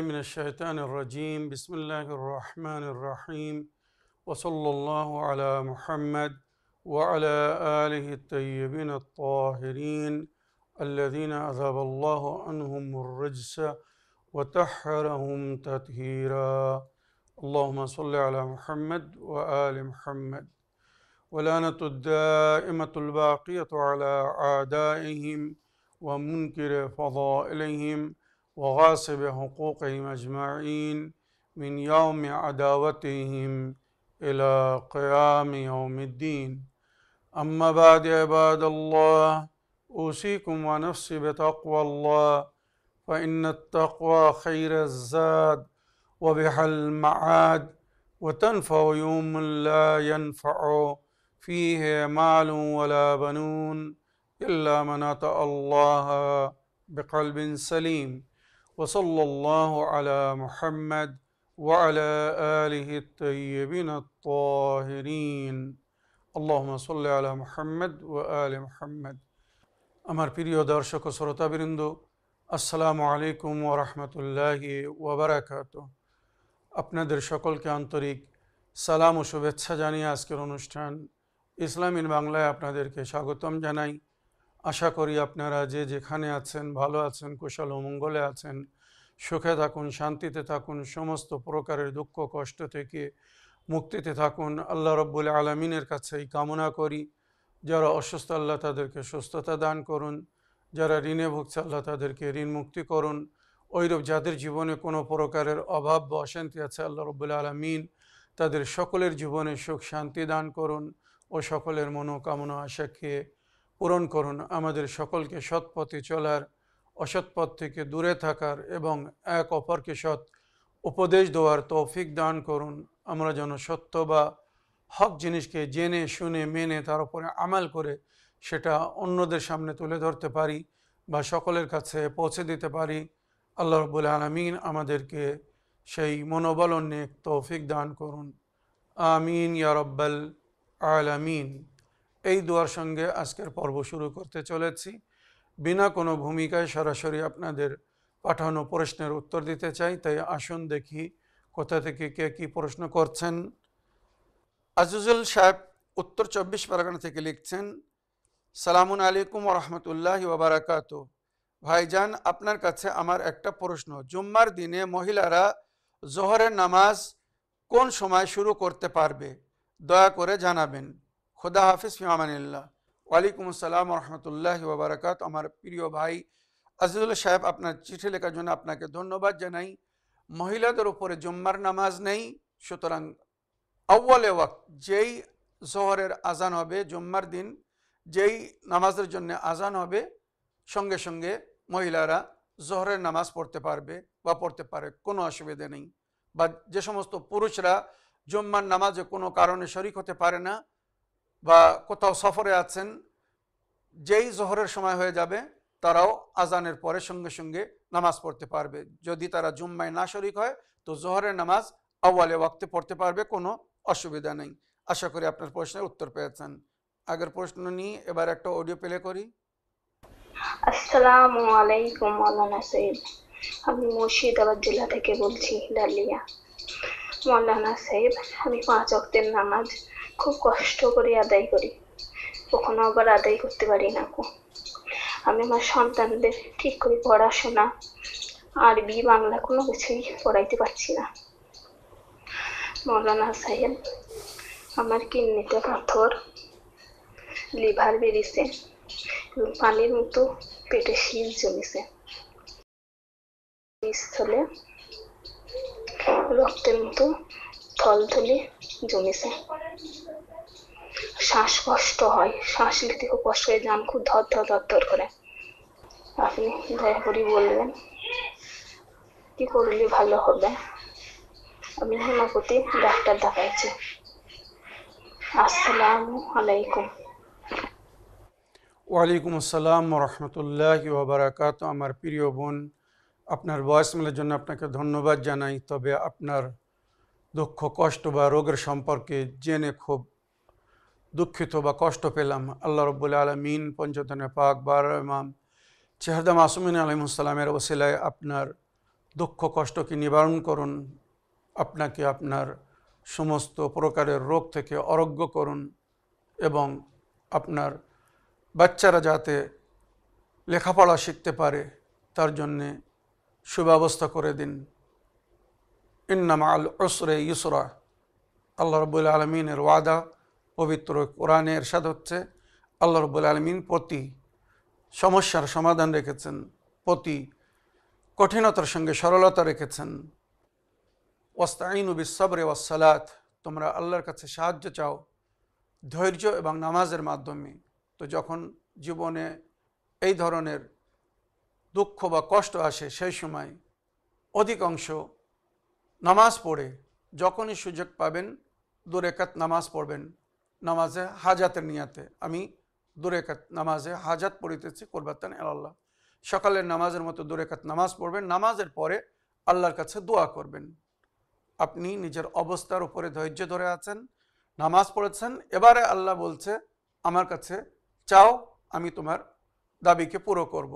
من الشيطان الرجيم بسم الله الرحمن الرحيم وصلى الله على محمد وعلى آله الطيبين الطاهرين الذين أذهب الله عنهم الرجس وطهرهم تطهيرا اللهم صل على محمد وآل محمد ولعنة الدائمة الباقية على أعدائهم ومنكر فضائلهم وغاصب حقوقهم أجمعين من يوم عداوتهم إلى قيام يوم الدين أما بعد عباد الله أوصيكم ونفسي بتقوى الله فإن التقوى خير الزاد وبها المعاد وتنفع يوم لا ينفع فيه مال ولا بنون إلا من أتى الله بقلب سليم وصلى الله على محمد وعلى آله الطيبين الطاهرين اللهم صل على محمد وآل محمد আমার প্রিয় দর্শক ও শ্রোতাবৃন্দ আসসালামু আলাইকুম ওয়া রাহমাতুল্লাহি ওয়া বারাকাতুহু আপনাদের সকলকে আন্তরিক সালাম ও শুভেচ্ছা জানিয়ে আজকের অনুষ্ঠান ইসলাম ইন বাংলায় আপনাদেরকে স্বাগতম জানাই। আশা করি আপনারা যে যেখানে আছেন ভালো আছেন, কুশল ও মঙ্গলে আছেন, সুখে থাকুন, শান্তিতে থাকুন, সমস্ত প্রকারের দুঃখ কষ্ট থেকে মুক্তিতে থাকুন। আল্লাহ রব্বুল আলামিনের কাছে এই কামনা করি, যারা অসুস্থ আল্লাহ তাদেরকে সুস্থতা দান করুন, যারা ঋণে ভুগছে আল্লাহ তাদেরকে ঋণ মুক্তি করুন, ওইরূপ যাদের জীবনে কোনো প্রকারের অভাব বা অশান্তি আছে আল্লাহ রব্বুল আলামিন তাদের সকলের জীবনে সুখ শান্তি দান করুন ও সকলের মনোকামনা আশাকে পূরণ করুন। আমাদের সকলকে সৎ পথে চলার, অসৎ পথ থেকে দূরে থাকার এবং এক অপরকে সৎ উপদেশ দেওয়ার তৌফিক দান করুন। আমরা যেন সত্য বা হক জিনিসকে জেনে শুনে মেনে তার উপরে আমাল করে সেটা অন্যদের সামনে তুলে ধরতে পারি বা সকলের কাছে পৌঁছে দিতে পারি। আল্লাহ রাব্বুল আলামিন আমাদেরকে সেই মনোবল নেক তৌফিক দান করুন, আমিন ইয়া রাব্বাল আলামিন। এই দোয়ার সঙ্গে আজকের পর্ব শুরু করতে চলেছি। বিনা কোনো ভূমিকায় সরাসরি আপনাদের পাঠানো প্রশ্নের উত্তর দিতে চাই, তাই আসুন দেখি কোথা থেকে কে কী প্রশ্ন করছেন। আজিজুল সাহেব উত্তর 24 পরগনা থেকে লিখছেন, সালামুন আলাইকুম ওয়া রাহমাতুল্লাহি ওয়া বারাকাতুহু। ভাইজান, আপনার কাছে আমার একটা প্রশ্ন, জুম্মার দিনে মহিলারা জোহরের নামাজ কোন সময় শুরু করতে পারবে? দয়া করে জানাবেন। খোদা হাফিজ, ফি আমানিল্লাহ। ওয়ালাইকুম আসসালাম ওয়া রাহমাতুল্লাহি ওয়া বারাকাতুহু। আমার প্রিয় ভাই আজিজুল সাহেব, আপনার চিঠি লেখার জন্য আপনাকে ধন্যবাদ জানাই। মহিলাদের উপরে জুম্মার নামাজ নেই, সুতরাং আউয়ালে ওয়াক্ত যেই জোহরের আজান হবে, জুম্মার দিন যেই নামাজের জন্য আজান হবে, সঙ্গে সঙ্গে মহিলারা জোহরের নামাজ পড়তে পারবে বা পড়তে পারে, কোনো অসুবিধা নেই। বা যে সমস্ত পুরুষরা জুম্মার নামাজে কোনো কারণে শরিক হতে পারে না বা কোথাও সফরে আছেন, যেই জোহরের সময় হয়ে যাবে তারাও আজানের পরে সঙ্গে সঙ্গে নামাজ পড়তে পারবে। যদি তারা জুম্মায় না শরিক হয় তো জোহরের নামাজ আউয়ালে ওয়াক্তে পড়তে পারবে, কোনো অসুবিধা নেই। আশা করি আপনার প্রশ্নের উত্তর পেয়েছেন। আগের প্রশ্ন নিয়ে এবার একটা অডিও প্লে করি। আসসালামু আলাইকুম মাওলানা সাহেব, আমি মুর্শিদাবাদ জেলা থেকে বলছি, ডালিয়া। মাওলানা সাহেব, আমি 5 ওয়াক্তের নামাজ খুব কষ্ট করে আদায় করি, কখনো আবার আদায় করতে পারি না। আমি আমার সন্তানদের ঠিক করে পড়াশোনা, আরবি বাংলা কোনো কিছুই পড়াইতে পারছি না। মাওলানা সাহেব, আমার কিডনিতে পাথর, লিভার বেরিয়েছে, পানির মতো পেটে শীত জমেছে, স্থলে রক্তের মতো থলথলে জমেছে, শ্বাসকষ্ট হয়, শ্বাস নিতে খুব কষ্ট হয়ে, যান খুব ধর ধর ধর ধর করে। আপনি দয়া করে বলবেন কি করলে ভালো হবে? আমি হোমিওপ্যাথি ডাক্তার দেখাইছি। আসসালামু আলাইকুম। ওয়ালাইকুম আসসালাম ওয়া রাহমাতুল্লাহি ওয়া বারাকাতুহু। আমার প্রিয় বোন, আপনার ভয়েসমেলের জন্য আপনাকে ধন্যবাদ জানাই। তবে আপনার দুঃখ কষ্ট বা রোগের সম্পর্কে জেনে খুব দুঃখিত বা কষ্ট পেলাম। আল্লাহ রব্বুল আলামিন পঞ্চতনে পাক বার ইমাম চেহারদা মাসুমিন আলাইহিস সালামের ওসিলায় আপনার দুঃখ কষ্টকে নিবারণ করুন, আপনাকে আপনার সমস্ত প্রকারের রোগ থেকে আরোগ্য করুন এবং আপনার বাচ্চারা যাতে লেখাপড়া শিখতে পারে তার জন্যে সুব্যবস্থা করে দিন। ইন্না মাআল উসরি ইউসরা, আল্লাহ রাব্বুল আলামিনের ওয়াদা পবিত্র কোরআনে ইরশাদ হচ্ছে, আল্লাহ রাব্বুল আলামিন প্রতি সমস্যার সমাধান রেখেছেন, প্রতি কঠিনতার সঙ্গে সরলতা রেখেছেন। ওয়াস্তাইনু বিস-সাবরি ওয়াস-সালাত, তোমরা আল্লাহর কাছে সাহায্য চাও ধৈর্য এবং নামাজের মাধ্যমে। তো যখন জীবনে এই ধরনের দুঃখ বা কষ্ট আসে সেই সময় অধিকাংশ নামাজ পড়ে যখনই সুযোগ পাবেন 2 রাকাত নামাজ পড়বেন, নামাজে হাজাতের নিয়াতে। আমি 2 রাকাত নামাজে হাজাত পড়িতেছি কুরবাতান ইলাল্লাহ। সকালের নামাজের মতো 2 রাকাত নামাজ পড়বেন, নামাজের পরে আল্লাহর কাছে দোয়া করবেন। আপনি নিজের অবস্থার উপরে ধৈর্য ধরে আছেন, নামাজ পড়েছেন, এবারে আল্লাহ বলছে আমার কাছে চাও, আমি তোমার দাবিকে পুরো করব।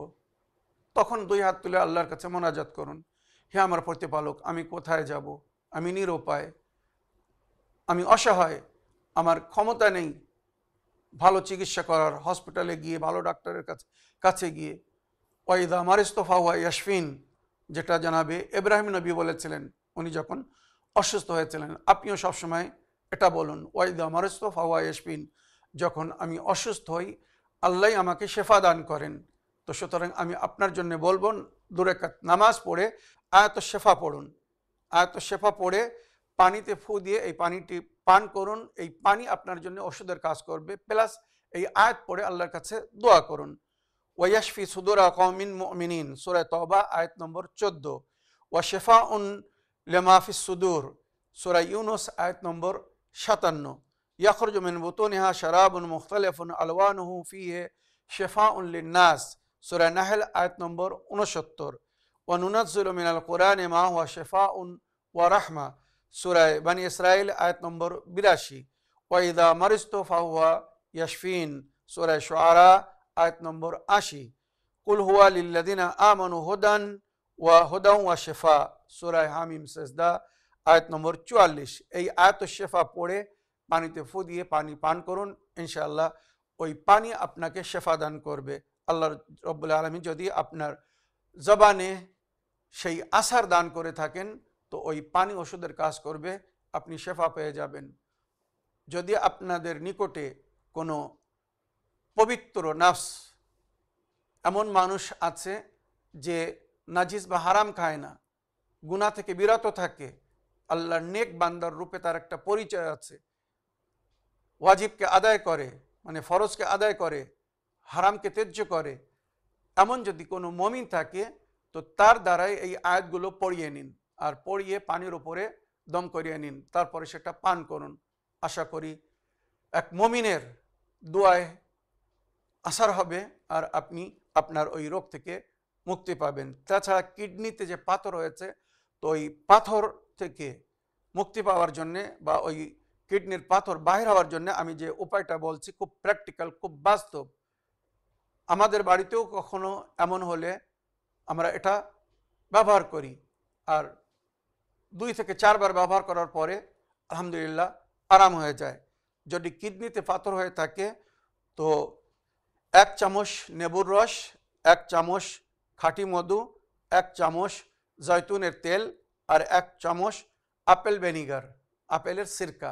তখন 2 হাত তুলে আল্লাহর কাছে মোনাজাত করুন, হে আমার প্রতিপালক, আমি কোথায় যাব? আমি নিরুপায়, আমি অসহায়, আমার ক্ষমতা নেই ভালো চিকিৎসা করার, হসপিটালে গিয়ে ভালো ডাক্তারের কাছে গিয়ে। ওয়াইদা মারিস্তফা ওয়া ইয়াশফিন, যেটা জানাবে ইব্রাহিম নবী বলেছিলেন উনি যখন অসুস্থ হয়েছিলেন। আপনিও সবসময় এটা বলুন, ওয়াইদা মারিস্তফা ওয়া ইয়াশফিন, যখন আমি অসুস্থ হই আল্লাহ আমাকে শেফা দান করেন। তো সুতরাং আমি আপনার জন্য বলবো 2 রাকাত নামাজ পড়ে আয়াতুশ শেফা পড়ুন, আয়াতুশ শেফা পড়ে পানিতে ফু দিয়ে এই পানিটি পান করুন। এই পানি আপনার জন্য ওষুধের কাজ করবে, প্লাস এই আয়াত পড়ে আল্লাহর কাছে দোয়া করুন। ওয়াশফি সুদুরা কওমিন মুমিনিন, সূরা তওবা আয়াত নম্বর 14। ওয়া শিফাউন লিমা ফিস সুদুর, সূরা ইউনূস আয়াত নম্বর 57। ইয়াখরুজু মিন বুতুনিহা শারাবুন মুখতালিফুন আলওয়ানুহু ফীহি শিফাউন লিন-নাস, সূরা নাহল আয়াত নম্বর 69। ওয়া নুনাজ্জিলু মিনাল কুরআনি মা হুয়া শিফাউন ওয়া রাহমা, সূরা বনী ইসরাঈল আয়াত নম্বর 82। ওয়া ইযা মারিজতু ফাহুয়া ইয়াশফিন, সূরা শুআরা আয়াত নম্বর 80। কুল হুয়া লিল্লাযিনা আমানু হুদান ওয়া শিফা, সূরা হামিম সেজদা আয়াত নম্বর 44। এই আয়াতুশ শিফা পড়ে পানিতে ফু দিয়ে পানি পান করুন, ইনশাআল্লাহ ওই পানি আপনাকে শেফা দান করবে। আল্লাহ রাব্বুল আলামিন যদি আপনার জবানে সেই আসার দান করে থাকেন তো ওই পানি ওষুধের কাজ করবে, আপনি শেফা পেয়ে যাবেন। যদি আপনাদের নিকটে কোনো পবিত্র নাফস এমন মানুষ আছে যে নাজিস বা হারাম খায় না, গুনাহ থেকে বিরত থাকে, আল্লাহর নেক বান্দার রূপে তার একটা পরিচয় আছে, ওয়াজিবকে আদায় করে মানে ফরজকে আদায় করে, হারামকে ত্যায্য করে, এমন যদি কোনো মুমিন থাকে তো তার দ্বারাই এই আয়াতগুলো পড়িয়ে নিন, আর পড়িয়ে পানির উপরে দম করিয়ে নিন, তারপরে সেটা পান করুন। আশা করি এক মুমিনের দোয়ায় আসার হবে আর আপনি আপনার ওই রোগ থেকে মুক্তি পাবেন। তাছাড়া কিডনিতে যে পাথর হয়েছে, তো ওই পাথর থেকে মুক্তি পাওয়ার জন্যে বা ওই কিডনির পাথর বাহির হওয়ার জন্য আমি যে উপায়টা বলছি খুব প্র্যাকটিক্যাল, খুব বাস্তব। আমাদের বাড়িতেও কখনো এমন হলে আমরা এটা ব্যবহার করি, আর 2 থেকে 4 বার ব্যবহার করার পরে আলহামদুলিল্লাহ আরাম হয়ে যায়। যদি কিডনিতে পাথর হয়ে থাকে তো 1 চামচ নেবুর রস, 1 চামচ খাঁটি মধু, 1 চামচ জয়তুনের তেল আর 1 চামচ আপেল ভিনেগার, আপেলের সিরকা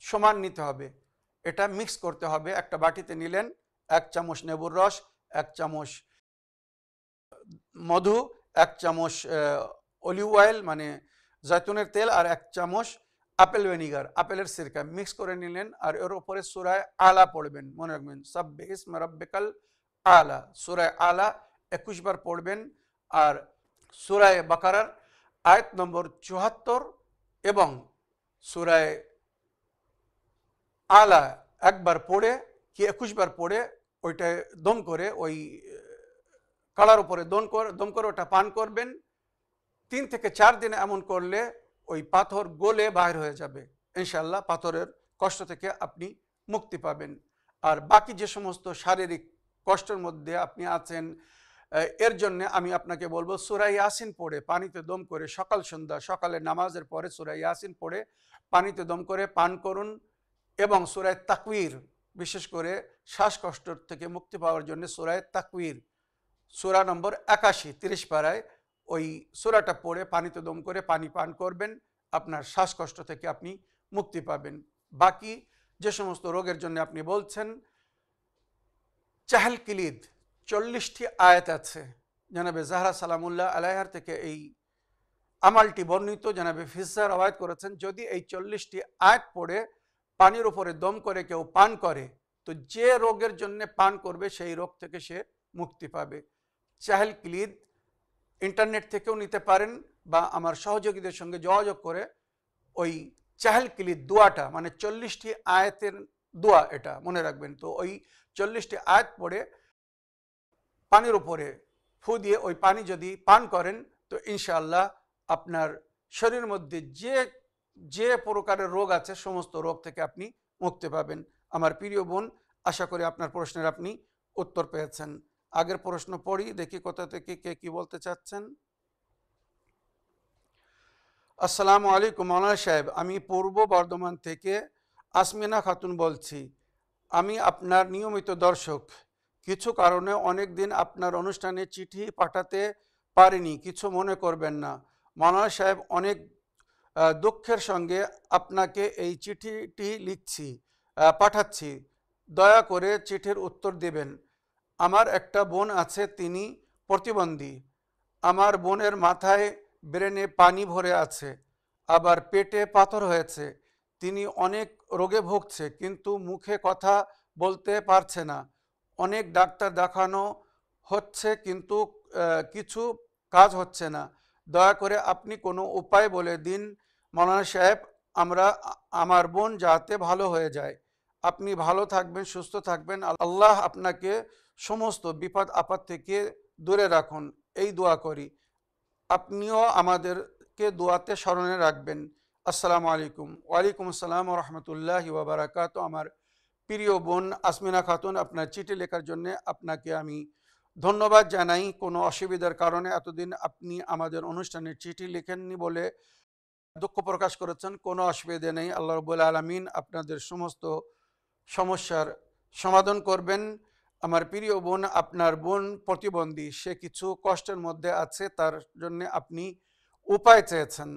সমান নিতে হবে। এটা মিক্স করতে হবে। একটা বাটিতে নিলেন 1 চামচ নেবুর রস, 1 চামচ মধু, 1 চামচ অলিভ অয়েল মানে জয়তুনের তেল আর 1 চামচ আপেল ভিনেগার, আপেলের সিরকা মিক্স করে নিলেন। আর এর উপরে সূরা আলা পড়বেন, মনে রাখবেন সাব্বিহ ইসমা রাব্বিকাল আলা, সূরা আলা 21 বার পড়বেন। আর সূরা বাকারার আয়াত নম্বর 74 এবং সূরা আলা একবার পড়ে কি 21 বার পড়ে ওইটা দম করে ওই কালার উপরে দম করে ওটা পান করবেন। 3 থেকে 4 দিন এমন করলে ওই পাথর গলে বাইর হয়ে যাবে, ইনশাআল্লাহ পাথরের কষ্ট থেকে আপনি মুক্তি পাবেন। আর বাকি যে সমস্ত শারীরিক কষ্টের মধ্যে আপনি আছেন, এর জন্য আমি আপনাকে বলবো সূরা ইয়াসিন পড়ে পানিতে দম করে সকাল সন্ধ্যা, সকালে নামাজের পরে সূরা ইয়াসিন পড়ে পানিতে দম করে পান করুন। এবং সূরা তাকবীর, বিশেষ করে শ্বাসকষ্ট থেকে মুক্তি পাওয়ার জন্য সূরা তাকবীর, সূরা নম্বর 81 30 পারায় ওই সূরাটা পড়ে পানিতে দম করে পানি পান করবেন, আপনার শ্বাসকষ্ট থেকে আপনি মুক্তি পাবেন। বাকি যে সমস্ত রোগের জন্য আপনি বলছেন, চাহেল কিলিদ 40টি আয়াত আছে, জনাবে জাহরা সালামুল্লাহ আলাইহার থেকে এই আমালটি বর্ণিত, জনাবে ফিজ্জা রওয়ায়াত করেছেন। যদি এই 40টি আয়াত পড়ে পানির উপরে দম করে কেউ পান করে, তো যে রোগের জন্য পান করবে সেই রোগ থেকে সে মুক্তি পাবে। চাহেল কিলিদ ইন্টারনেট থেকেও নিতে পারেন বা আমার সহযোগীদের সঙ্গে যোগাযোগ করে ওই চাহেল কিলিদ দোয়াটা, মানে 40টি আয়াতের দোয়া, এটা মনে রাখবেন। তো ওই 40টি আয়াত পড়ে পানির উপরে ফু দিয়ে ওই পানি যদি পান করেন, তো ইনশাআল্লাহ আপনার শরীরের মধ্যে যে প্রকারের রোগ আছে সমস্ত রোগ থেকে আপনি মুক্তি পাবেন। আমার প্রিয় বোন, আশা করি আপনার প্রশ্নের আপনি উত্তর পেয়েছেন। আগের প্রশ্ন পড়ি, দেখি কোথা থেকে কে কি বলতে চাচ্ছেন। আসসালামু আলাইকুম মাওলানা সাহেব, আমি পূর্ব বর্ধমান থেকে আসমিনা খাতুন বলছি। আমি আপনার নিয়মিত দর্শক। কিছু কারণে অনেক দিন আপনার অনুষ্ঠানে চিঠি পাঠাতে পারিনি, কিছু মনে করবেন না। মাওলানা সাহেব, অনেক দুঃখের সঙ্গে আপনাকে এই চিঠিটি পাঠাচ্ছি, দয়া করে চিঠির উত্তর দেবেন। আমার একটা বোন আছে, তিনি প্রতিবন্ধী। আমার বোনের মাথায় ব্রেনে পানি ভরে আছে, আবার পেটে পাথর হয়েছে। তিনি অনেক রোগে ভুগছে, কিন্তু মুখে কথা বলতে পারছে না। অনেক ডাক্তার দেখানো হচ্ছে, কিন্তু কিছু কাজ হচ্ছে না। দয়া করে আপনি কোনো উপায় বলে দিন মাওলানা সাহেব, আমার বোন যাতে ভালো হয়ে যায়। আপনি ভালো থাকবেন, সুস্থ থাকবেন, আল্লাহ আপনাকে সমস্ত বিপদ আপদ থেকে দূরে রাখুন, এই দোয়া করি। আপনিও আমাদেরকে দোয়াতে স্মরণে রাখবেন। আসসালামু আলাইকুম। ওয়ালাইকুম আসসালাম ওয়া রাহমাতুল্লাহি ওয়া বারাকাতুহু। আমার প্রিয় বোন আসমিনা খাতুন, আপনার চিঠি লেখার জন্য আপনাকে আমি ধন্যবাদ জানাই। কোনো অসুবিধার কারণে এতদিন আপনি আমাদের অনুষ্ঠানে চিঠি লেখেননি বলে দুঃখ প্রকাশ করেছেন, কোনো অসুবিধা নেই। আল্লাহ রাব্বুল আলামিন আপনাদের সমস্ত সমস্যার সমাধান করবেন। আমার প্রিয় বোন, আপনার বোন প্রতিবন্ধী, সে কিছু কষ্টের মধ্যে আছে, তার জন্য আপনি উপায় চেয়েছেন।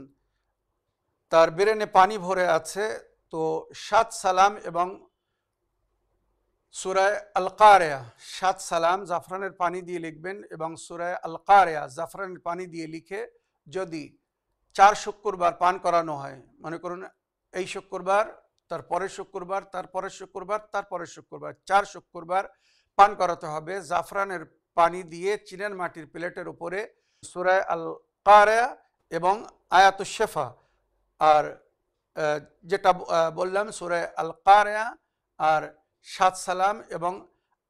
তার ব্রেনে পানি ভরে আছে, তো 7 সালাম এবং সূরা আল কারিয়া, 7 সালাম জাফরানের পানি দিয়ে লিখবেন এবং সূরা আল কারিয়া জাফরানের পানি দিয়ে লিখে যদি 4 শুক্রবার পান করানো হয়, মনে করুন এই শুক্রবার, তার পরের শুক্রবার, তার পরের শুক্রবার, তার পরের শুক্রবার, 4 শুক্রবার পান করাতে হবে। জাফরানের পানি দিয়ে চিনের মাটির প্লেটের উপরে সূরা আল কারিয়া এবং আয়াতুশ শিফা, আর যেটা বললাম সূরা আল কারিয়া আর 7 সালাম এবং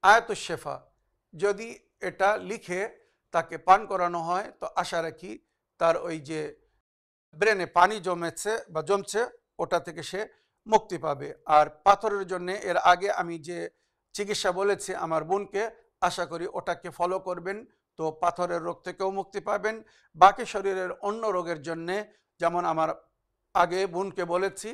আয়াতুশ শিফা, যদি এটা লিখে তাকে পান করানো হয়, তো আশা রাখি তার ওই যে ব্রেনে পানি জমছে ওটা থেকে সে মুক্তি পাবে। আর পাথরের জন্য এর আগে আমি যে চিকিৎসা বলেছি আমার বোনকে, আশা করি ওটাকে ফলো করবেন, তো পাথরের রোগ থেকেও মুক্তি পাবেন। বাকি শরীরের অন্য রোগের জন্যে, যেমন আমার আগে বোনকে বলেছি,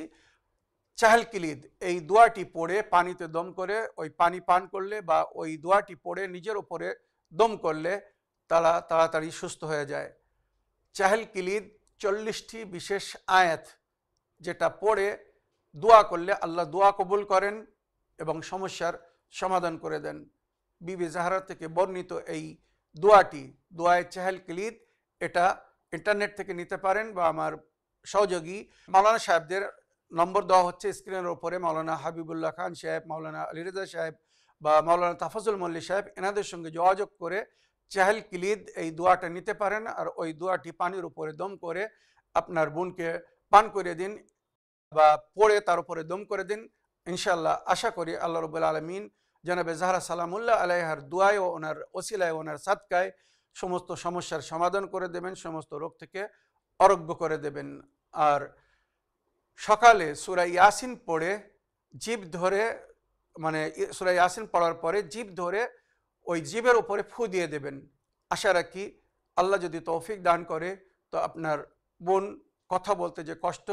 চাহেল কিলিদ এই দোয়াটি পড়ে পানিতে দম করে ওই পানি পান করলে বা ওই দোয়াটি পড়ে নিজের উপরে দম করলে তারা তাড়াতাড়ি সুস্থ হয়ে যায়। চাহেল কিলিদ 40টি বিশেষ আয়াত, যেটা পড়ে দোয়া করলে আল্লাহ দোয়া কবুল করেন এবং সমস্যার সমাধান করে দেন। বিবি জাহরা থেকে বর্ণিত এই দোয়াটি, দোয়ায়ে চাহেল কিলিদ, এটা ইন্টারনেট থেকে নিতে পারেন বা আমার সহযোগী মাওলানা সাহেবদের নম্বর দেওয়া হচ্ছে স্ক্রিনের উপরে। মাওলানা হাবিবুল্লাহ খান সাহেব, মাওলানা আলী রেজা সাহেব বা মাওলানা তাফাজুল মল্লিক সাহেব, এনাদের সঙ্গে যোগাযোগ করে চাহেল কিলিদ এই দোয়াটা নিতে পারেন। আর ওই দোয়াটি পানির উপরে দম করে আপনার বোনকে পান করে দিন বা পড়ে তার উপরে দম করে দিন। ইনশাআল্লাহ আশা করি আল্লাহ রাব্বুল আলামিন জনাবে জাহরা সালামুল্লাহ আলাইহার দুআয় ও ওনার ওসিলায়, ওনার সাদকায় সমস্ত সমস্যার সমাধান করে দেবেন, সমস্ত রোগ থেকে আরোগ্য করে দেবেন। আর সকালে সূরা ইয়াসিন পড়ে জিভ ধরে, মানে সূরা ইয়াসিন পড়ার পরে জিভ ধরে ওই জিভের উপরে ফু দিয়ে দেবেন। আশা রাখি আল্লাহ যদি তৌফিক দান করে তো আপনার বোন কথা বলতে যে কষ্ট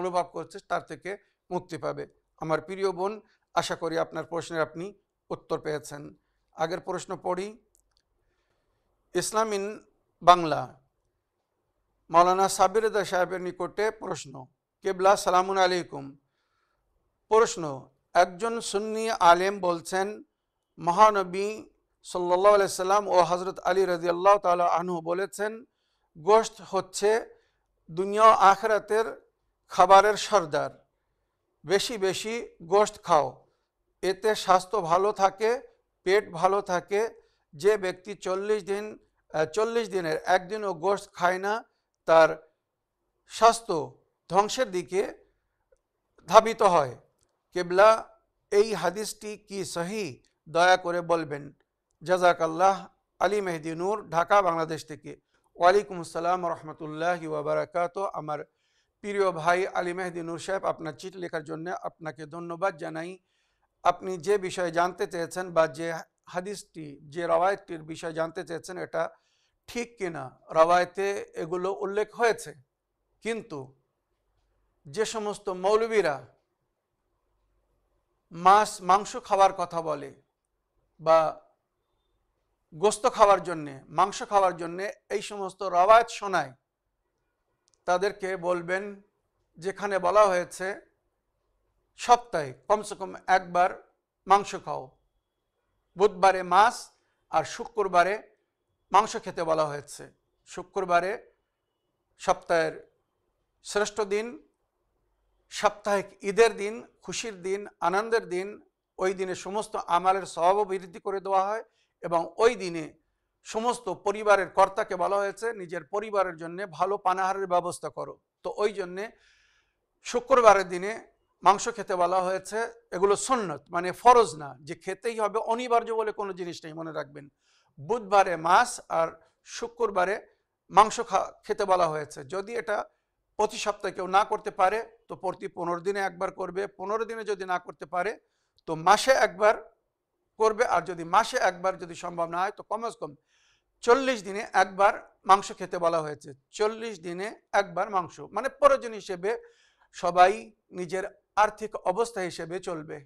অনুভব করছে তার থেকে মুক্তি পাবে। আমার প্রিয় বোন, আশা করি আপনার প্রশ্নের আপনি উত্তর পেয়েছেন। আগের প্রশ্ন পড়ি। ইসলাম ইন বাংলা, মৌলানা সাবির রেজা সাহেবের নিকটে প্রশ্ন। কেবলা, সালামুন আলাইকুম। প্রশ্ন, একজন সুন্নি আলেম বলছেন মহানবী সাল্লাল্লাহু আলাইহি সাল্লাম ও হযরত আলী রাদিয়াল্লাহু তাআলা আনহু বলেছেন, গোশত হচ্ছে দুনিয়া আখিরাতের খাবারের সর্দার, বেশি বেশি গোশত খাও, এতে স্বাস্থ্য ভালো থাকে, পেট ভালো থাকে। যে ব্যক্তি 40 দিনের একদিনও গোশত খায় না তার স্বাস্থ্য ধ্বংসের দিকে ধাবিত হয়। কেবলা, এই হাদিসটি কি সহি? দয়া করে বলবেন। জাযাকাল্লাহ। আলী মেহেদি নূর, ঢাকা, বাংলাদেশ থেকে। ওয়ালাইকুম আসসালাম রহমতুল্লাহি ওয়া বারাকাতুহু। আমার প্রিয় ভাই আলী মেহেদি নূর সাহেব, আপনার চিঠি লেখার জন্য আপনাকে ধন্যবাদ জানাই। আপনি যে বিষয়ে জানতে চেয়েছেন বা যে হাদিসটি, যে রওয়ায়াতটির বিষয়ে জানতে চেয়েছেন, এটা ঠিক কিনা। রওয়ায়াতে এগুলো উল্লেখ হয়েছে, কিন্তু যে সমস্ত মৌলবীরা মাংস খাওয়ার কথা বলে বা গোস্ত খাওয়ার জন্যে, মাংস খাওয়ার জন্যে এই সমস্ত রওয়ায়াত শোনায়, তাদেরকে বলবেন যেখানে বলা হয়েছে সপ্তাহে কমসে কম একবার মাংস খাও, বুধবারে মাছ আর শুক্রবারে মাংস খেতে বলা হয়েছে। শুক্রবারে সপ্তাহের শ্রেষ্ঠ দিন, সাপ্তাহিক ঈদের দিন, খুশির দিন, আনন্দের দিন। ওই দিনে সমস্ত আমালের সওয়াব বৃদ্ধি করে দেওয়া হয় এবং ওই দিনে সমস্ত পরিবারের কর্তাকে বলা হয়েছে নিজের পরিবারের জন্য ভালো পানাহারের ব্যবস্থা করো। তো ওই জন্যে শুক্রবারের দিনে মাংস খেতে বলা হয়েছে। এগুলো সুন্নত, মানে ফরজ না যে খেতেই হবে, অনিবার্য বলে কোনো জিনিস নেই, মনে রাখবেন। বুধবারে মাছ আর শুক্রবারে মাংস খেতে বলা হয়েছে। যদি এটা প্রতি সপ্তাহে কেউ না করতে পারে তো প্রতি 15 দিনে একবার করবে। 15 দিনে যদি না করতে পারে তো মাসে একবার করবে। আর যদি মাসে একবার যদি সম্ভব না হয় তো কমসে কম 40 দিনে একবার মাংস খেতে বলা হয়েছে। 40 দিনে একবার মাংস, মানে প্রয়োজন হিসেবে সবাই নিজের আর্থিক অবস্থা হিসেবে চলবে।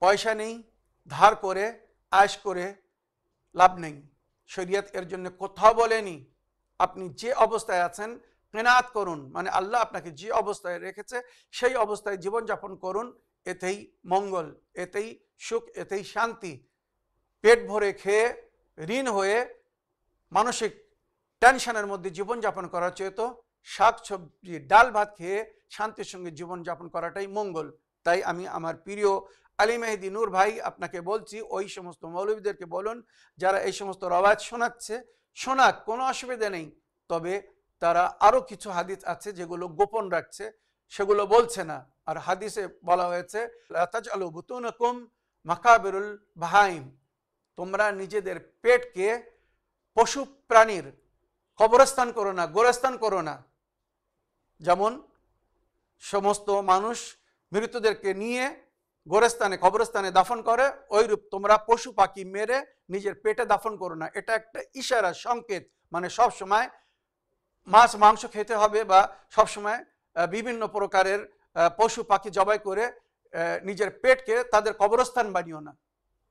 পয়সা নেই, ধার করে আয়েশ করে লাভ নেই। শরীয়ত এর জন্য কোথাও বলেনি আপনি যে অবস্থায় আছেন কেনাত করুন, মানে আল্লাহ আপনাকে যে অবস্থায় রেখেছে সেই অবস্থায় জীবনযাপন করুন। এতেই মঙ্গল, এতেই সুখ, এতেই শান্তি। পেট ভরে খেয়ে ঋণ হয়ে মানসিক টেনশনের মধ্যে জীবনযাপন করার চেয়ে তো শাক সবজি ডাল ভাত খেয়ে শান্তির সঙ্গে জীবনযাপন করাটাই মঙ্গল। তাই আমি আমার প্রিয় আলী মেহেদি নূর ভাই আপনাকে বলছি, ওই সমস্ত মৌলবীদেরকে বলুন যারা এই সমস্ত রওয়ায়াত শোনাচ্ছে, শোনাক, কোনো অসুবিধা নেই। তবে তারা আরও কিছু হাদিস আছে যেগুলো গোপন রাখছে, সেগুলো বলছে না। আর হাদিসে বলা হয়েছে লা তাজআলু বুতুনাকুম মাকাবিরুল বাহাইম, তোমরা নিজেদের পেটকে পশু প্রাণীর কবরস্থান করো না, গোরস্থান করো না। যেমন সমস্ত মানুষ মৃতদেরকে নিয়ে গোরস্থানে, কবরস্থানে দাফন করে, ওইরূপ তোমরা পশু পাখি মেরে নিজের পেটে দাফন করো না। এটা একটা ইশারা, সংকেত, মানে সব সময় মাছ মাংস খেতে হবে বা সব সময় বিভিন্ন প্রকারের পশু পাখি জবাই করে নিজের পেটকে তাদের কবরস্থান বানিও না।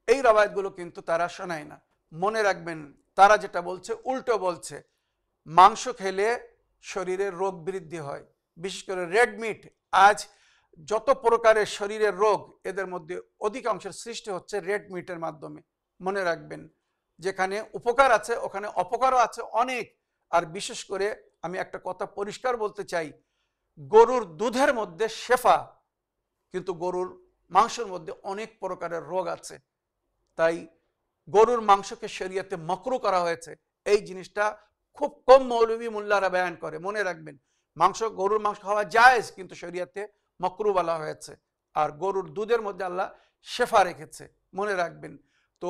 এই রওয়ায়াতগুলো কিন্তু তারা শোনায় না। মনে রাখবেন, তারা যেটা বলছে উল্টো বলছে। মাংস খেলে শরীরের রোগ বৃদ্ধি হয়, বিশেষ করে রেড মিট। আজ যত প্রকারের শরীরের রোগ, এদের মধ্যে অধিকাংশের সৃষ্টি হচ্ছে রেড মিটের মাধ্যমে। মনে রাখবেন, যেখানে উপকার আছে ওখানে অপকারও আছে অনেক। আর বিশেষ করে আমি একটা কথা পরিষ্কার বলতে চাই, গরুর দুধের মধ্যে শেফা, কিন্তু গরুর মাংসের মধ্যে অনেক প্রকারের রোগ আছে। তাই গরুর মাংসকে শরীয়তে মাকরু করা হয়েছে। এই জিনিসটা খুব কম মৌলবী মোল্লারা বয়ান করে। মনে রাখবেন, গরুর মাংস খাওয়া জায়েজ, কিন্তু শরীয়তে মাকরু বলা হয়েছে। আর গরুর দুধের মধ্যে আল্লাহ শেফা রেখেছে, মনে রাখবেন। তো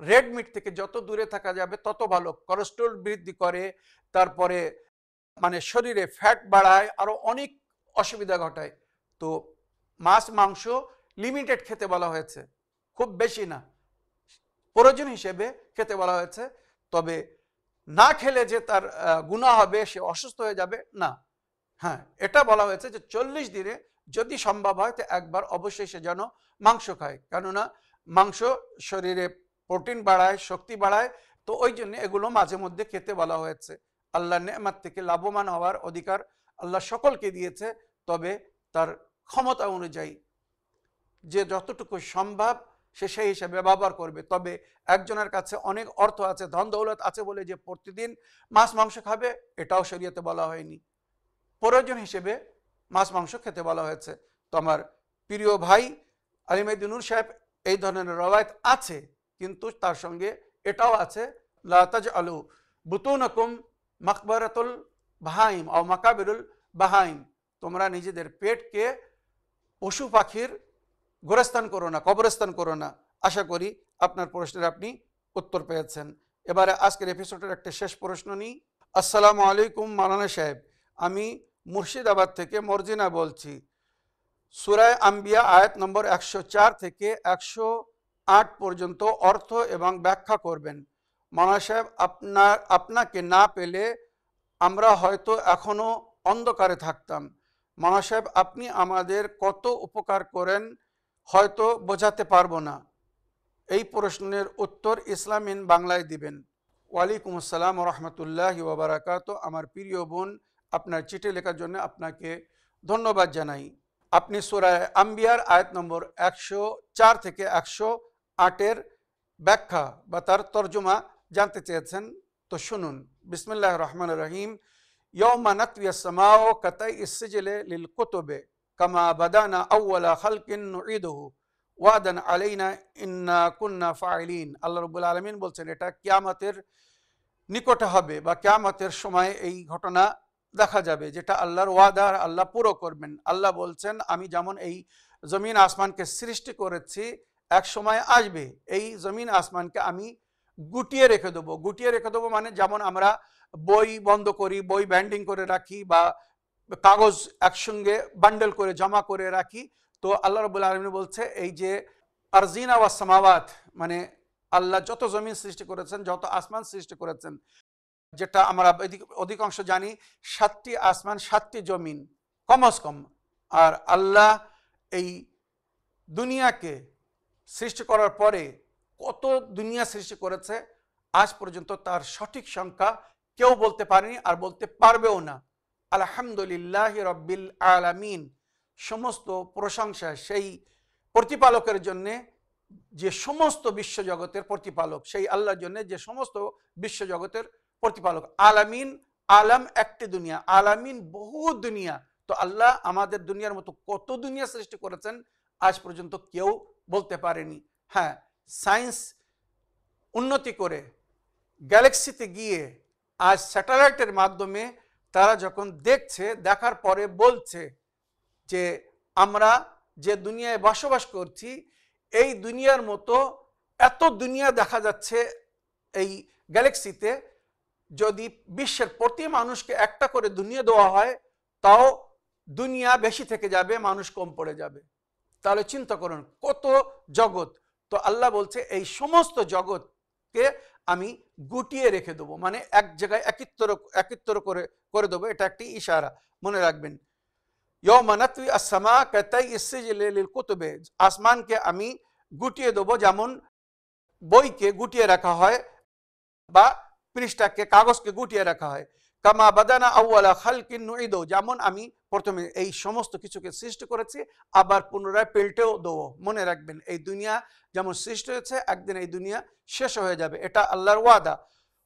রেড মিট থেকে যত দূরে থাকা যাবে তত ভালো। কোলেস্টেরল বৃদ্ধি করে, তারপরে মানে শরীরে ফ্যাট বাড়ায়, আরো অনেক অসুবিধা ঘটায়। তো মাছ মাংস লিমিটেড খেতে বলা হয়েছে, খুব বেশি না, প্রয়োজন হিসেবে খেতে বলা হয়েছে। তবে না খেলে যে তার গুনাহ হবে, সে অসুস্থ হয়ে যাবে, না। হ্যাঁ, এটা বলা হয়েছে যে 40 দিনে যদি সম্ভব হয় তো একবার অবশ্যই সে যেন মাংস খায়, কেননা মাংস শরীরে প্রোটিন বাড়ায়, শক্তি বাড়ায়। তো ওই জন্য এগুলো মাঝে মধ্যে খেতে বলা হয়েছে। আল্লাহর নেয়ামত থেকে লাভবান হওয়ার অধিকার আল্লাহ সকলকে দিয়েছে, তবে তার ক্ষমতা অনুযায়ী যে যতটুকু সম্ভব সে সেই হিসাবে ব্যবহার করবে। তবে একজনের কাছে অনেক অর্থ আছে, ধন দৌলত আছে বলে যে প্রতিদিন মাছ মাংস খাবে, এটাও শরীয়তে বলা হয়নি। প্রয়োজন হিসেবে মাছ মাংস খেতে বলা হয়েছে। তো আমার প্রিয় ভাই আলী মেহদী নূর সাহেব, এই ধরনের রওয়ায়াত আছে, কিন্তু তার সঙ্গে এটাও আছে, লা তাজআলু বুতুনাকুম মাকবারাতুল বাহাইম ও মাকাবিরুল বাহাইম, তোমরা নিজেদের পেটকে পশু পাখির গোরস্থান করো না, কবরস্থান করো না। আশা করি আপনার প্রশ্নের আপনি উত্তর পেয়েছেন। এবারে আজকের এপিসোডের একটা শেষ প্রশ্ন নিই। আসসালামু আলাইকুম মাওলানা সাহেব, আমি মুর্শিদাবাদ থেকে মর্জিনা বলছি। সূরা আম্বিয়া আয়াত নম্বর 104 থেকে 108 পর্যন্ত অর্থ এবং ব্যাখ্যা করবেন। মাওলানা সাহেব, আপনাকে না পেলে আমরা হয়তো এখনো অন্ধকারে থাকতাম। মাওলানা সাহেব, আপনি আমাদের কত উপকার করেন হয়তো বোঝাতে পারবো না। এই প্রশ্নের উত্তর ইসলামিন বাংলায় দিবেন। ওয়ালাইকুম আসসালাম ওয়া রাহমাতুল্লাহি ওয়া বারাকাতুহু। আমার প্রিয় বোন, আপনার চিঠি লেখার জন্য আপনাকে ধন্যবাদ জানাই। আপনি সূরা আম্বিয়ার আয়াত নম্বর 104 থেকে 108 ব্যাখ্যা বা তার তর্জমা জানতে চেয়েছেন, তো শুনুন। বিসমিল্লাহির রহমানির রহিম। ইয়াউমা নাতওয়িস সামাউ কাতাইস সিজলি লিল কুতুবে কামা বাদানা আউওয়ালা খালকিন নুঈদুহু ওয়াদান আলাইনা ইন্না কুন্না ফাইলিন। আল্লাহ রাব্বুল আলামিন বলছেন, এটা কিয়ামতের নিকটে হবে বা কিয়ামতের সময় এই ঘটনা দেখা যাবে, যেটা আল্লাহর ওয়াদা, আল্লাহ পুরো করবেন। আল্লাহ বলছেন, আমি যেমন এই জমিন আসমানকে সৃষ্টি করেছি, এক সময় আসবে এই জমিন আসমানকে আমি গুটিয়ে রেখে দেবো। গুটিয়ে রেখে দেবো মানে যেমন আমরা বই বন্ধ করি, বই ব্যান্ডিং করে রাখি বা কাগজ একসঙ্গে বান্ডেল করে জমা করে রাখি। তো আল্লাহ রাব্বুল আলামিন বলছে, এই যে আরজিনা ওয়াস সামাওয়াত, মানে আল্লাহ যত জমিন সৃষ্টি করেছেন, যত আসমান সৃষ্টি করেছেন, যেটা আমরা অধিকাংশ জানি 7টি আসমান 7টি জমিন কমস কম। আর আল্লাহ এই দুনিয়াকে সৃষ্টি করার পরে কত দুনিয়া সৃষ্টি করেছে আজ পর্যন্ত তার সঠিক সংখ্যা কেউ বলতে পারেনি আর বলতে পারবেও না। আলহামদুলিল্লাহি রাব্বিল আলামিন, সমস্ত প্রশংসা সেই প্রতিপালকের জন্যে যে সমস্ত বিশ্বজগতের প্রতিপালক, সেই আল্লাহর জন্য যে সমস্ত বিশ্বজগতের প্রতিপালক। আলামিন, আলাম একটি দুনিয়া, আলামিন বহু দুনিয়া। তো আল্লাহ আমাদের দুনিয়ার মতো কত দুনিয়া সৃষ্টি করেছেন আজ পর্যন্ত কেউ বলতে পারেনি। হ্যাঁ, সায়েন্স উন্নতি করে গ্যালাক্সিতে গিয়ে আজ স্যাটেলাইটের মাধ্যমে তারা যখন দেখছে, দেখার পরে বলছে যে আমরা যে দুনিয়ায় বসবাস করছি এই দুনিয়ার মতো এত দুনিয়া দেখা যাচ্ছে এই গ্যালাক্সিতে। যদি বিশ্বের প্রতি মানুষকে একটা করে দুনিয়া দেওয়া হয়, তাও দুনিয়া বেশি থেকে যাবে, মানুষ কম পড়ে যাবে। তাহলে চিন্তা করুন কত জগৎ। তো আল্লাহ বলছে, এই সমস্ত জগৎকে আমি গুটিয়ে রেখে দেবো, মানে এক জায়গায় একত্র করে দেবো। এটা একটি ইশারা, মনে রাখবেন। ইয়াউমা নাতওয়ি আস-সামা কাতাইস সিজলি লিল কুতুবে, আসমানকে আমি গুটিয়ে দেবো যেমন বইকে গুটিয়ে রাখা হয় বা পৃষ্ঠাকে, কাগজকে গুটিয়ে রাখা হয়। কামা বাদানা আউওয়ালা খালকিন নুঈদু, যেমন আমি প্রথমে এই সমস্ত কিছুকে সৃষ্টি করেছি আবার পুনরায় পেল্টেও দেবো। মনে রাখবেন, এই দুনিয়া যেমন সৃষ্টি হয়েছে, একদিন এই দুনিয়া শেষ হয়ে যাবে। এটা আল্লাহর ওয়াদা,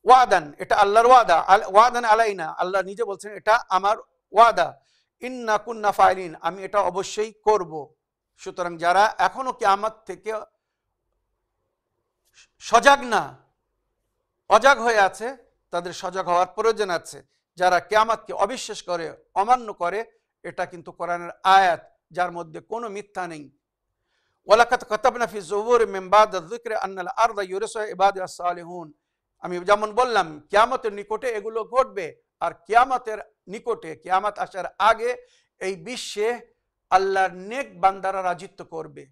ওয়াদান, এটা আল্লাহর ওয়াদা, ওয়াদান আলাইনা, আল্লাহ নিজে বলছেন এটা আমার ওয়াদা। ইন্না কুন্না ফাইলিন, আমি এটা অবশ্যই করব। সুতরাং যারা এখনো কিয়ামত থেকে সজাগ না, অজাগ হয়ে আছে, তাদের সজাগ হওয়ার প্রয়োজন আছে। যারা কিয়ামতকে অবিশ্বাস করে, অমান্য করে, এটা কিন্তু কোরআনের আয়াত, যার মধ্যে কোনো মিথ্যা নেই। ওয়ালাকাদ কাতাবনা ফি যুবুরি মিন বাদি যিকরি আন্নাল আরদা ইউরিসুহা ইবাদিয়াস সালিহুন। আমি যেমন বললাম, কিয়ামতের নিকটে এগুলো ঘটবে, আর কিয়ামতের নিকটে, কিয়ামত আসার আগে এই বিশ্বে আল্লাহর নেক বান্দারা রাজত্ব করবে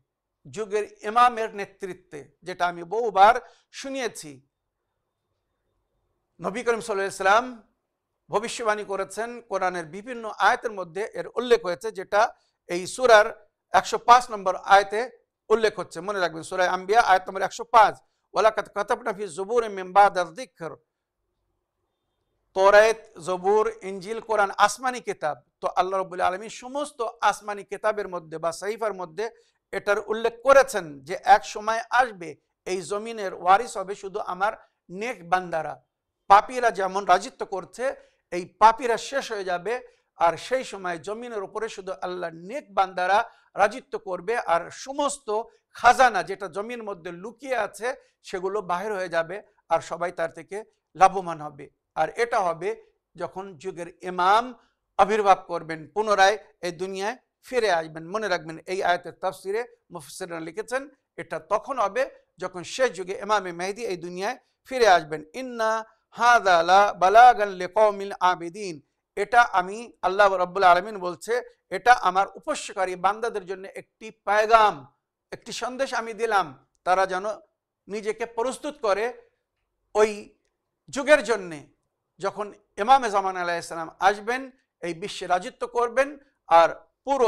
যুগের ইমামের নেতৃত্বে, যেটা আমি বহুবার শুনিয়েছি। নবী করিম সাল্লাল্লাহু আলাইহি ওয়াসাল্লাম ভবিষ্যবাণী করেছেন, কোরআনের বিভিন্ন আয়াতের মধ্যে এর উল্লেখ হয়েছে, যেটা এই সূরার 105 নম্বর আয়াতে উল্লেখ হচ্ছে। মনে রাখবেন, সূরা আম্বিয়া আয়াত নম্বর 105, ওয়ালাকাদ কাতাবনা ফি যুবুরি মিন বাদিয যিকর। তৌরাত, জবুর, ইনজিল, কোরআন আসমানি কিতাব। তো আল্লাহ রাব্বুল আলামিন সমস্ত আসমানি কিতাবের মধ্যে বা সাহিফার মধ্যে এটার উল্লেখ করেছেন যে এক সময় আসবে এই জমিনের ওয়ারিস হবে শুধু আমার নেক বান্দারা। পাপীরা যেমন রাজিত্ব করছে, এই পাপীরা শেষ হয়ে যাবে, আর সেই সময় জমিনের উপরে শুধু আল্লাহর নেক বান্দারা রাজিত্ব করবে, আর সমস্ত খাজানা যেটা জমির মধ্যে লুকিয়ে আছে সেগুলো বাহির হয়ে যাবে, আর সবাই তার থেকে লাভবান হবে। আর এটা হবে যখন যুগের ইমাম আবির্ভাব করবেন, পুনরায় এই দুনিয়ায় ফিরে আসবেন। মনে রাখবেন, এই আয়াতের তাফসিরে মুফাসসিররা লিখেছেন এটা তখন হবে যখন শেষ যুগে ইমামে মেহেদী এই দুনিয়ায় ফিরে আসবেন। ইন্না হাযা লা বালাগান লিকওমিল আবিদিন। এটা আমি, আল্লাহ রাব্বুল আলামিন বলছে, এটা আমার উপস্যকারী বান্দাদের জন্য একটি পায়গাম, একটি সন্দেশ আমি দিলাম, তারা যেন নিজেকে প্রস্তুত করে ওই যুগের জন্যে যখন ইমামে জামান আলাইহিস সালাম আসবেন, এই বিশ্বে রাজত্ব করবেন, আর পুরো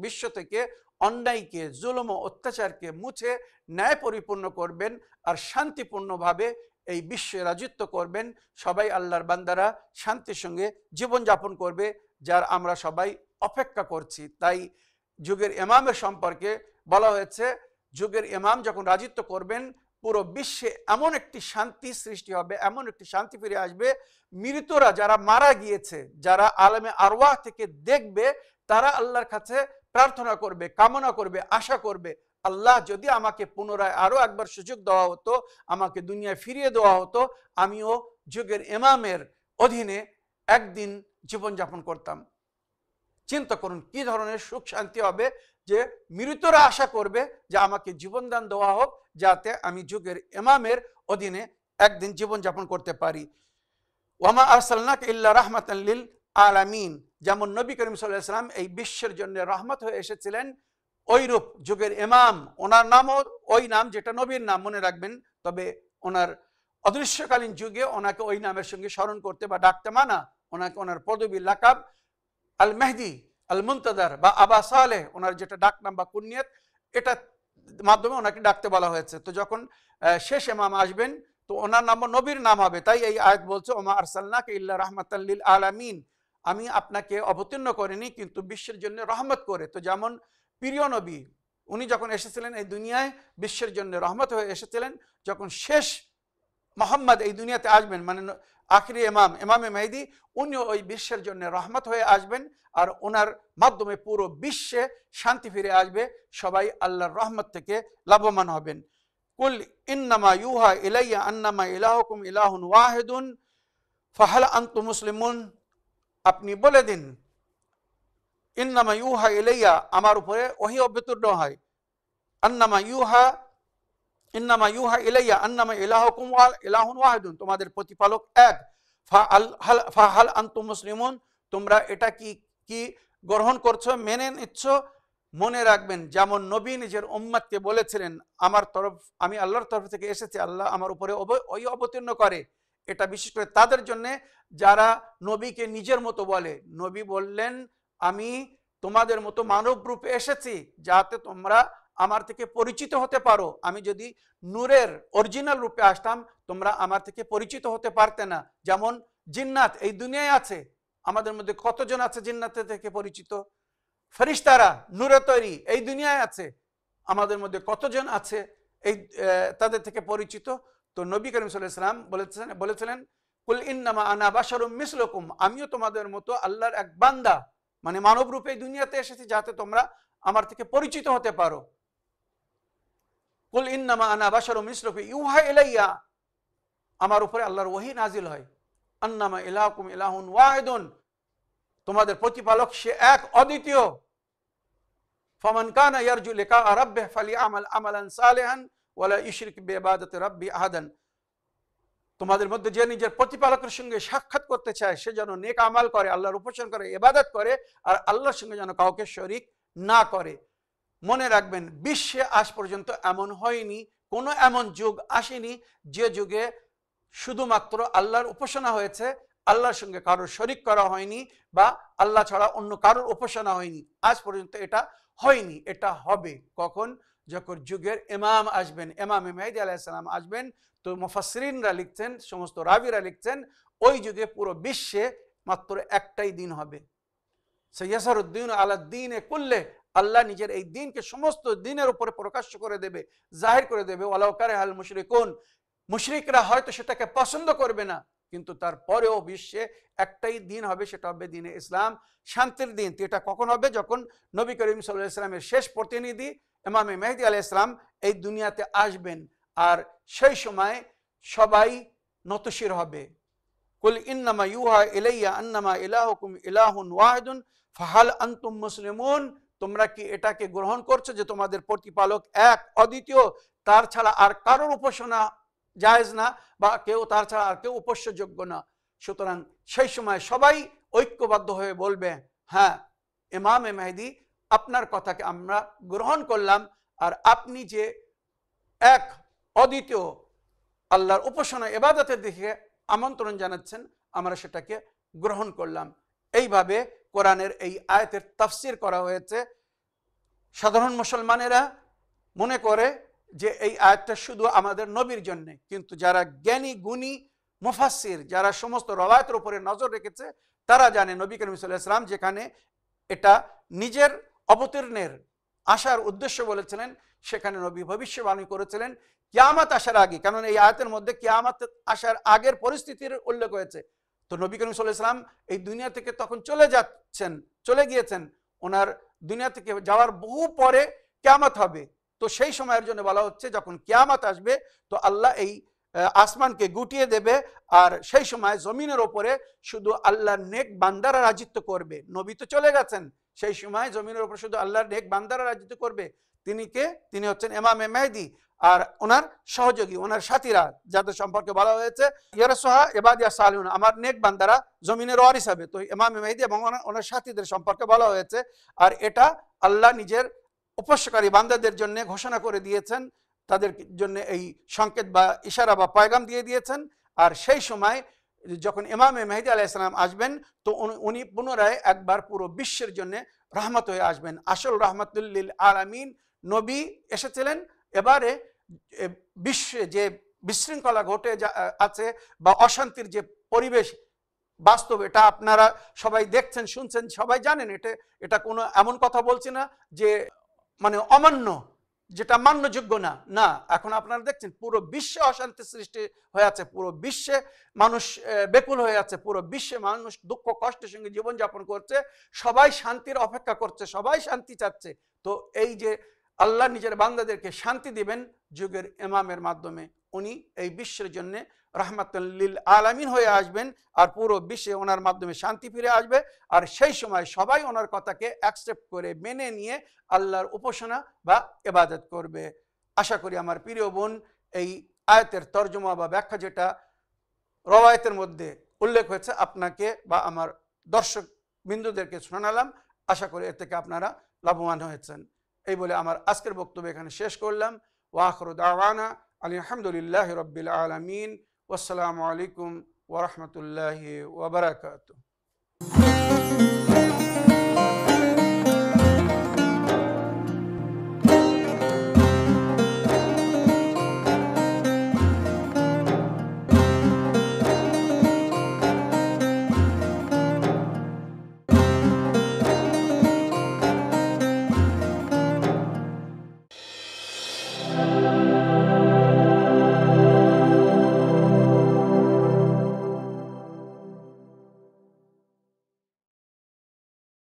বিশ্ব থেকে অন্যায়কে, জুলুম ও অত্যাচারকে মুছে ন্যায় পরিপূর্ণ করবেন, আর শান্তিপূর্ণভাবে এই বিশ্বে রাজত্ব করবেন। সবাই আল্লাহর বান্দারা শান্তির সঙ্গে জীবনযাপন করবে, যার আমরা সবাই অপেক্ষা করছি। তাই যুগের ইমামের সম্পর্কে বলা হয়েছে, যুগের ইমাম যখন রাজত্ব করবেন পুরো বিশ্বে এমন একটি শান্তি সৃষ্টি হবে, এমন একটি শান্তি ফিরে আসবে, মৃতরা যারা মারা গিয়েছে, যারা আলেমে আরওয়াহ থেকে দেখবে, তারা আল্লাহর কাছে প্রার্থনা করবে, কামনা করবে, আশা করবে, আল্লাহ যদি আমাকে পুনরায় আরো একবার সুযোগ দেওয়া হতো, আমাকে দুনিয়ায় ফিরিয়ে দেওয়া হতো, আমিও যুগের ইমামের অধীনে একদিন জীবনযাপন করতাম। চিন্তা করুন কি ধরনের সুখ শান্তি হবে, যে মৃতরা আশা করবে যে আমাকে জীবনদান দেওয়া হোক, যাতে আমি যুগের ইমামের অধীনে একদিন জীবনযাপন করতে পারি। ওয়ামা আরসালনাকা ইল্লা রাহমাতাল লিল আলামিন। যেমন নবী করিম সাল্লাল্লাহু আলাইহি ওয়াসাল্লাম এই বিশ্বের জন্য রহমত হয়ে এসেছিলেন, ওইরূপ যুগের ইমাম, ওনার নামও ওই নাম যেটা নবীর নাম, মনে রাখবেন। তবে ওনার অদৃশ্যকালীন যুগে ওনাকে ওই নামের সঙ্গে স্মরণ করতে বা ডাকতে মানা। ওনাকে ওনার পদবী লাকাব আল মেহদি, আল মুনতাজার বা আবা সালেহ, ওনার যেটা ডাক নাম বা কুনিয়াত, এটা মাধ্যমে ওনাকে ডাকতে বলা হয়েছে। তো যখন শেষ ইমাম আসবেন তো ওনার নাম নবীর নাম হবে। তাই এই আয়াত বলছে, ওমা আরসালনাকা ইল্লা রাহমাতাল লিল আলামিন, আমি আপনাকে অবতীর্ণ করিনি কিন্তু বিশ্বের জন্য রহমত করে। তো যেমন প্রিয় নবী, উনি যখন এসেছিলেন এই দুনিয়ায় বিশ্বের জন্য রহমত হয়ে এসেছিলেন, যখন শেষ মোহাম্মদ এই দুনিয়াতে আসবেন, মানে আখরি ইমাম, ইমামে মেহেদী, উনিও ওই বিশ্বের জন্য রহমত হয়ে আসবেন, আর ওনার মাধ্যমে পুরো বিশ্বে শান্তি ফিরে আসবে, সবাই আল্লাহর রহমত থেকে লাভবান হবেন। কুল ইন্নামা ইউহা ইলাইয়া আন্নামা ইলাহুকুম ইলাহুন ওয়াহিদুন ফাহাল আনতুম মুসলিমুন। আপনি বলে দিন, ইন্নামা ইউহা ইলাইয়া, আমার উপরে ওহী অবতীর্ণ হয়, ইন্নামা ইউহা ইলাইয়া আন্নামা ইলাহুকুম ইলাহুন ওয়াহিদুন, তোমাদের প্রতিপালক এক। ফাহাল আনতুম মুসলিমুন, তোমরা এটা কি গ্রহণ করছো, মেনে নিচ্ছ? মনে রাখবেন, যেমন নবী নিজের উম্মতকে বলেছিলেন, আমি আল্লাহর তরফ থেকে এসেছি, আল্লাহ আমার উপরে ওই অবতীর্ণ করে। এটা বিশেষ করে তাদের জন্য যারা নবীকে নিজের মতো বলে। নবী বললেন, আমি তোমাদের মতো মানব রূপে এসেছি যাতে তোমরা আমার থেকে পরিচিত হতে পারো। আমি যদি নূরের অরিজিনাল রূপে আসতাম, তোমরা আমার থেকে পরিচিত হতে পারতে না। যেমন জিন্নাত এই দুনিয়ায় আছে, আমাদের মধ্যে কতজন আছে জিন্নাতের থেকে পরিচিত? ফেরেশতারা নূরে তৈরি এই দুনিয়ায় আছে, আমাদের মধ্যে কতজন আছে এই তাদের থেকে পরিচিত? তো নবী করিম সাল্লাল্লাহু আলাইহি ওয়াসাল্লাম বলেছিলেন, কুল ইন্নামা আনা বাশারুম মিসলুকুম, আমিও তোমাদের মতো আল্লাহর এক বান্দা, মানে মানব রূপে এই দুনিয়াতে এসেছি যাতে তোমরা আমার থেকে পরিচিত হতে পারো। কুল ইন্নামা আনা বাশারুম মিসলুকুম ইউহা ইলাইয়া, আমার উপরে আল্লাহর ওহী নাজিল হয়, আন্নামা ইলাহুকুম ইলাহুন ওয়াহিদুন, তোমাদের প্রতিপালক সে এক, অদ্বিতীয়। ফামান কানা ইয়ারজু লিকা রাব্বিহি ফালিয়ামাল আমালান সালিহান ওয়ালা ইউশরিক বিইবাদাতি রাব্বি আহাদান, তোমাদের মধ্যে যে নিজের প্রতিপালকের সঙ্গে সাক্ষাৎ করতে চায় সে যেন নেক আমাল করে, আল্লাহর উপাসনা করে, ইবাদত করে, আর আল্লাহর সঙ্গে যেন কাউকে শরীক না করে। মনে রাখবেন, বিশ্বে আজ পর্যন্ত এমন হয়নি, কোনো এমন যুগ আসেনি যে যুগে শুধুমাত্র আল্লাহর উপাসনা হয়েছে, আল্লাহর সঙ্গে কারোর শরিক করা হয়নি বা আল্লাহ ছাড়া অন্য কারোর উপাসনা হয়নি। আজ পর্যন্ত এটা হয়নি। এটা হবে কখন? যখন যুগের ইমাম আসবেন, ইমামে মেহেদী আলাইহিস সালাম আসবেন। তো মুফাসসিরিনরা লিখছেন, সমস্ত রাবিরা লিখছেন, ওই যুগে পুরো বিশ্বে মাত্র একটাই দিন হবে, সাইয়াসারুদ্দিন আলাদ্দিনে কুল্লে, আল্লাহ নিজের এই দিনকে সমস্ত দিনের উপরে প্রকাশ্য করে দেবে, জাহির করে দেবে। ওয়ালাউ কারিহাল মুশরিকুন, মুশরিকরা হয়তো সেটাকে পছন্দ করবে না, কিন্তু তারপরেও বিশ্বে একটাই দিন হবে, সেটা হবে দিনে ইসলাম, শান্তির দিন। এটা কখন হবে? যখন নবী করিম সাল্লাল্লাহু আলাইহি ওয়াসাল্লামের শেষ প্রতিনিধি ইমামে মেহেদী আলাইহিস সালাম এই দুনিয়াতে আসবেন, আর সেই সময় সবাই নতশির হবে। কুল ইন্নামা ইউহা ইলাইয়া আন্নামা ইলাহুকুম ইলাহুন ওয়াহিদুন ফাহাল আনতুম মুসলিমুন, তোমরা কি এটাকে গ্রহণ করছো যে তোমাদের প্রতিপালক এক, অদ্বিতীয়, তার ছাড়া আর কারোর উপাসনা জায়েজ না, বা কেউ তার ছাড়া আর কেউ উপাস্যযোগ্য না। সুতরাং সেই সময় সবাই ঐক্যবদ্ধ হয়ে বলবে, হ্যাঁ ইমামে মেহেদী, আপনার কথাকে আমরা গ্রহণ করলাম, আর আপনি যে এক, অদ্বিতীয়, আল্লাহর উপাসনা ইবাদতের দিকে আমন্ত্রণ জানাচ্ছেন, আমরা সেটাকে গ্রহণ করলাম। এইভাবে কোরআনের এই আয়াতের তাফসির করা হয়েছে। সাধারণ মুসলমানেরা মনে করে যে এই আয়াতটা শুধু আমাদের নবীর জন্য, কিন্তু যারা জ্ঞানী গুণী মুফাসসির, যারা সমস্ত রওয়ায়াতের উপরে নজর রেখেছে, তারা জানে নবী করিম সাল্লাল্লাহু আলাইহি ওয়াসাল্লাম যেখানে এটা নিজের অবতীর্ণের আসার উদ্দেশ্য বলেছিলেন, সেখানে নবী ভবিষ্যবাণী করেছিলেন কিয়ামত আসার আগে, কারণ এই আয়াতের মধ্যে কিয়ামত আসার আগের পরিস্থিতির উল্লেখ হয়েছে। তো নবী করিম সাল্লাল্লাহু আলাইহি ওয়াসাল্লাম এই দুনিয়া থেকে তখন চলে গিয়েছেন, ওনার দুনিয়া থেকে যাওয়ার বহু পরে কিয়ামত হবে। তো সেই সময়ের জন্য বলা হচ্ছে যখন কিয়ামত আসবে, তো আল্লাহ এই আসমানকে গুটিয়ে দেবে, আর সেই সময় জমিনের ওপরে শুধু আল্লাহর নেক বান্দারা রাজত্ব করবে। নবী তো চলে গেছেন, সেই সময় জমিনের ওপরে শুধু আল্লাহর নেক বান্দারা রাজত্ব করবে। তিনি হচ্ছেন ইমামে মেহেদী, আর ওনার সহযোগী, ওনার সাথীরা, যাদের সম্পর্কে বলা হয়েছে ইয়ারাসুহা ইবাদিয়া সালিহুন, আমার নেক বান্দারা জমিনের ওয়ারিস হবে। তো ইমামে মেহেদী এবং ওনার সাথীদের সম্পর্কে বলা হয়েছে। আর এটা আল্লাহ নিজের উপাস্যকারী বান্দাদের জন্য ঘোষণা করে দিয়েছেন, তাদের জন্য এই সংকেত বা ইশারা বা পয়গাম দিয়ে দিয়েছেন। আর সেই সময় যখন ইমামে মেহেদী আলাইহিস সালাম আসবেন, তো উনি পুনরায় একবার পুরো বিশ্বের জন্য রহমত হয়ে আসবেন। আসল রাহমাতুল লিল আলামিন নবী এসেছিলেন। এবারে বিশ্বে যে বিশৃঙ্খলা ঘটে আছে বা অশান্তির যে পরিবেশ বাস্তব, এটা আপনারা সবাই দেখছেন, শুনছেন, সবাই জানেন। এটা কোনো এমন কথা বলছি না যে মানে অমান্য, যেটা মান্যযোগ্য না। না, এখন আপনারা দেখছেন পুরো বিশ্বে অশান্তি সৃষ্টি হয়ে আছে, পুরো বিশ্বে মানুষ বেকুল হয়ে আছে, পুরো বিশ্বে মানুষ দুঃখ কষ্টের সঙ্গে জীবনযাপন করছে, সবাই শান্তির অপেক্ষা করছে, সবাই শান্তি চাচ্ছে। তো এই যে আল্লাহ নিজের বান্দাদেরকে শান্তি দিবেন যুগের ইমামের মাধ্যমে, উনি এই বিশ্বের জন্য রাহমাতুল লিল আলামিন হয়ে আসবেন, আর পুরো বিশ্বে ওনার মাধ্যমে শান্তি ফিরে আসবে। আর সেই সময় সবাই ওনার কথাকে অ্যাকসেপ্ট করে মেনে নিয়ে আল্লাহর উপাসনা বা ইবাদত করবে। আশা করি আমার প্রিয় বোন এই আয়াতের তর্জমা বা ব্যাখ্যা যেটা রওয়ায়াতের মধ্যে উল্লেখ হয়েছে আপনাকে বা আমার দর্শক বিন্দুদেরকে শোনালাম। আশা করি এর থেকে আপনারা লাভবান হয়েছেন। এই বলে আমার আজকের বক্তব্য এখানে শেষ করলাম। ওয়া আখিরু দাওয়ানা আলহামদুলিল্লাহি রাব্বিল আলামিন। ওয়াসসালামু আলাইকুম ওয়া রাহমাতুল্লাহি ওয়া বারাকাতুহু।